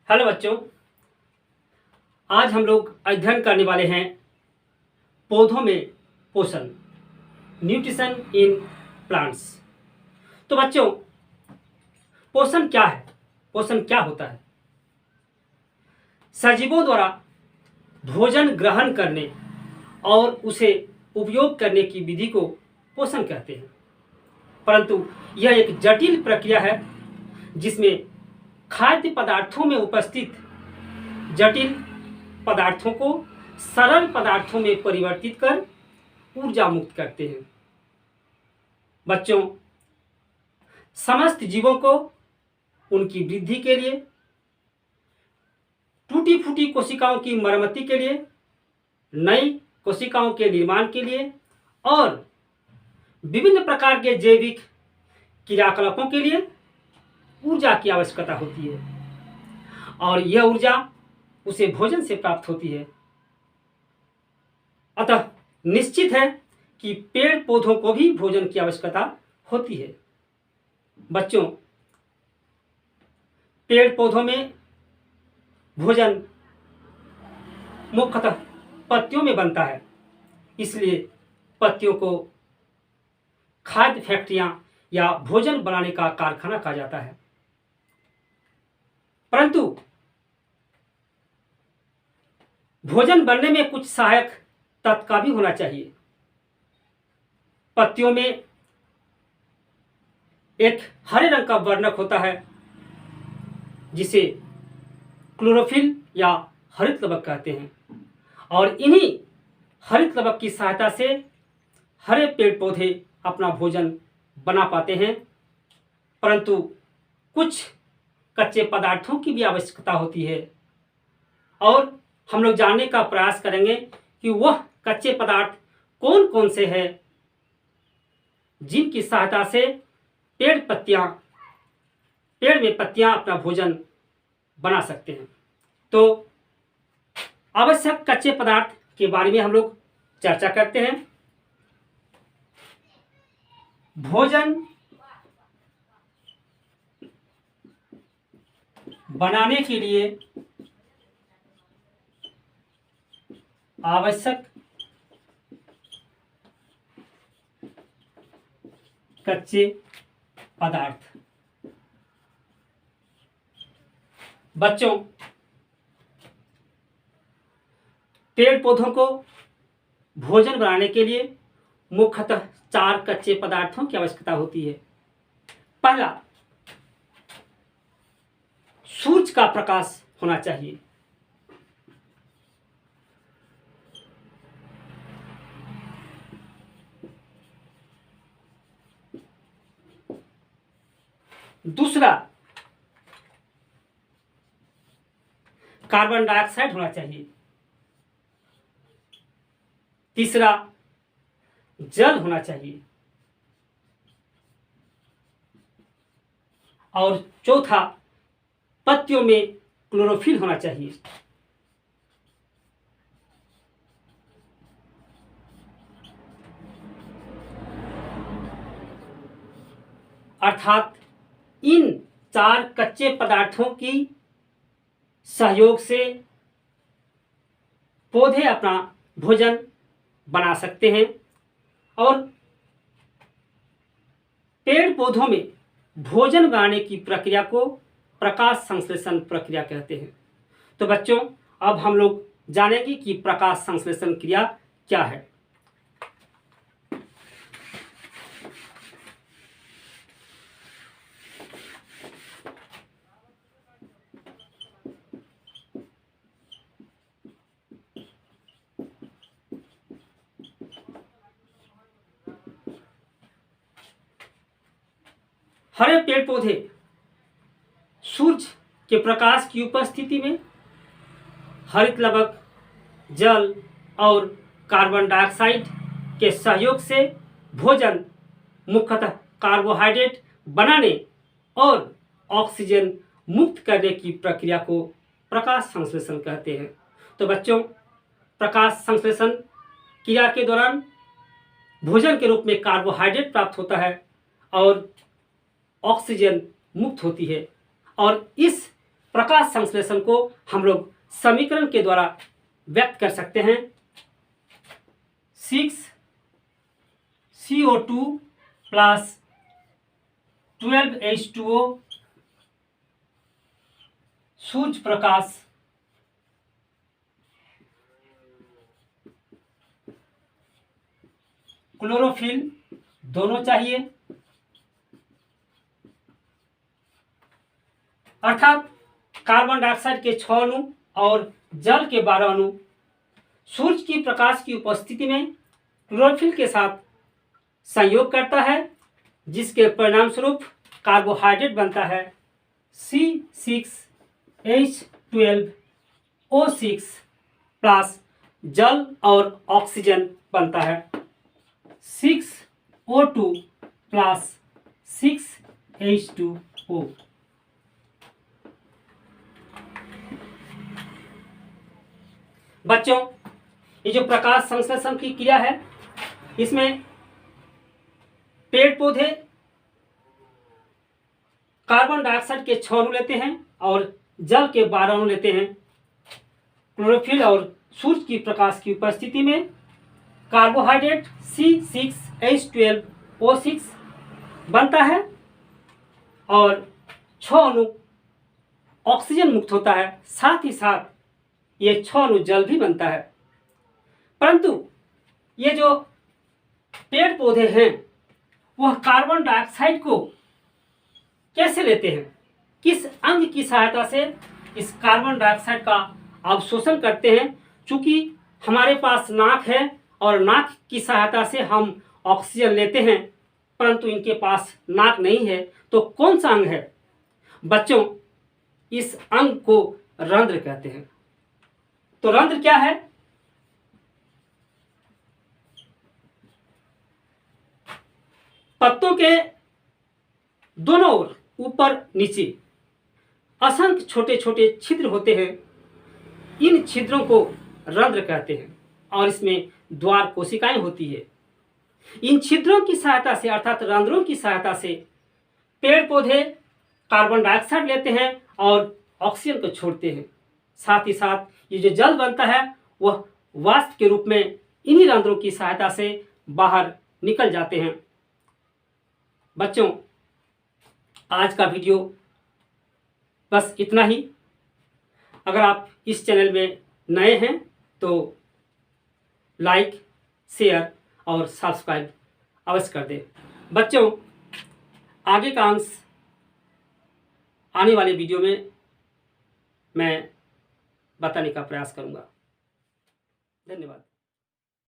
Hello बच्चों, आज हम लोग अध्ययन करने वाले हैं पौधों में पोषण, न्यूट्रिशन इन प्लांट्स। तो बच्चों, पोषण क्या है? पोषण क्या होता है? सजीवों द्वारा भोजन ग्रहण करने और उसे उपयोग करने की विधि को पोषण कहते हैं। परंतु यह एक जटिल प्रक्रिया है जिसमें खाद्य पदार्थों में उपस्थित जटिल पदार्थों को सरल पदार्थों में परिवर्तित कर ऊर्जा मुक्त करते हैं। बच्चों, समस्त जीवों को उनकी वृद्धि के लिए, टूटी फूटी कोशिकाओं की मरम्मति के लिए, नई कोशिकाओं के निर्माण के लिए और विभिन्न प्रकार के जैविक क्रियाकलापों के लिए ऊर्जा की आवश्यकता होती है और यह ऊर्जा उसे भोजन से प्राप्त होती है। अतः निश्चित है कि पेड़ पौधों को भी भोजन की आवश्यकता होती है। बच्चों, पेड़ पौधों में भोजन मुख्यतः पत्तियों में बनता है, इसलिए पत्तियों को खाद्य फैक्ट्रियां या भोजन बनाने का कारखाना कहा जाता है। परंतु भोजन बनने में कुछ सहायक तत्व का भी होना चाहिए। पत्तियों में एक हरे रंग का वर्णक होता है जिसे क्लोरोफिल या हरित लवक कहते हैं और इन्हीं हरित लवक की सहायता से हरे पेड़ पौधे अपना भोजन बना पाते हैं। परंतु कुछ कच्चे पदार्थों की भी आवश्यकता होती है और हम लोग जानने का प्रयास करेंगे कि वह कच्चे पदार्थ कौन कौन से हैं जिनकी सहायता से पेड़ में पत्तियां अपना भोजन बना सकते हैं। तो आवश्यक कच्चे पदार्थ के बारे में हम लोग चर्चा करते हैं। भोजन बनाने के लिए आवश्यक कच्चे पदार्थ। बच्चों, पेड़ पौधों को भोजन बनाने के लिए मुख्यतः 4 कच्चे पदार्थों की आवश्यकता होती है। पहला, सूरज का प्रकाश होना चाहिए। दूसरा, कार्बन डाइऑक्साइड होना चाहिए। तीसरा, जल होना चाहिए और चौथा, पत्तियों में क्लोरोफिल होना चाहिए। अर्थात इन 4 कच्चे पदार्थों की सहयोग से पौधे अपना भोजन बना सकते हैं और पेड़ पौधों में भोजन बनाने की प्रक्रिया को प्रकाश संश्लेषण प्रक्रिया कहते हैं। तो बच्चों, अब हम लोग जानेंगे कि प्रकाश संश्लेषण क्रिया क्या है। हरे पेड़ पौधे सूरज के प्रकाश की उपस्थिति में हरित लवक, जल और कार्बन डाइऑक्साइड के सहयोग से भोजन मुख्यतः कार्बोहाइड्रेट बनाने और ऑक्सीजन मुक्त करने की प्रक्रिया को प्रकाश संश्लेषण कहते हैं। तो बच्चों, प्रकाश संश्लेषण क्रिया के दौरान भोजन के रूप में कार्बोहाइड्रेट प्राप्त होता है और ऑक्सीजन मुक्त होती है और इस प्रकाश संश्लेषण को हम लोग समीकरण के द्वारा व्यक्त कर सकते हैं। 6CO2 plus 12H2O Surya Prakash chlorophyll दोनों चाहिए, अर्थात कार्बन डाइऑक्साइड के 6 अणु और जल के 12 अणु सूर्य की प्रकाश की उपस्थिति में क्लोरोफिल के साथ संयोग करता है, जिसके परिणाम स्वरूप कार्बोहाइड्रेट बनता है C6H12O6 प्लस जल और ऑक्सीजन बनता है 6O2 प्लस 6H2O। बच्चों, ये जो प्रकाश संश्लेषण की क्रिया है, इसमें पेड़ पौधे कार्बन डाइऑक्साइड के 6 अणु लेते हैं और जल के 12 अणु लेते हैं। क्लोरोफिल और सूर्य की प्रकाश की उपस्थिति में कार्बोहाइड्रेट C6H12O6 बनता है और 6 अणु ऑक्सीजन मुक्त होता है, साथ ही साथ ये 6 अणु जल भी बनता है। परंतु ये जो पेड़ पौधे हैं वह कार्बन डाइऑक्साइड को कैसे लेते हैं, किस अंग की सहायता से इस कार्बन डाइऑक्साइड का अवशोषण करते हैं। चूंकि हमारे पास नाक है और नाक की सहायता से हम ऑक्सीजन लेते हैं, परंतु इनके पास नाक नहीं है, तो कौन सा अंग है? बच्चों, इस अंग को रंध्र कहते हैं। तो रंध्र क्या है? पत्तों के दोनों ओर, ऊपर नीचे असंख्य छोटे छोटे छिद्र होते हैं। इन छिद्रों को रंध्र कहते हैं और इसमें द्वार कोशिकाएं होती है। इन छिद्रों की सहायता से, अर्थात रंध्रों की सहायता से पेड़ पौधे कार्बन डाइऑक्साइड लेते हैं और ऑक्सीजन को छोड़ते हैं। साथ ही साथ ये जो जल बनता है वह वाष्प के रूप में इन्हीं रंध्रों की सहायता से बाहर निकल जाते हैं। बच्चों, आज का वीडियो बस इतना ही। अगर आप इस चैनल में नए हैं तो लाइक, शेयर और सब्सक्राइब अवश्य कर दें। बच्चों, आगे का अंश आने वाले वीडियो में मैं बताने का प्रयास करूंगा। धन्यवाद।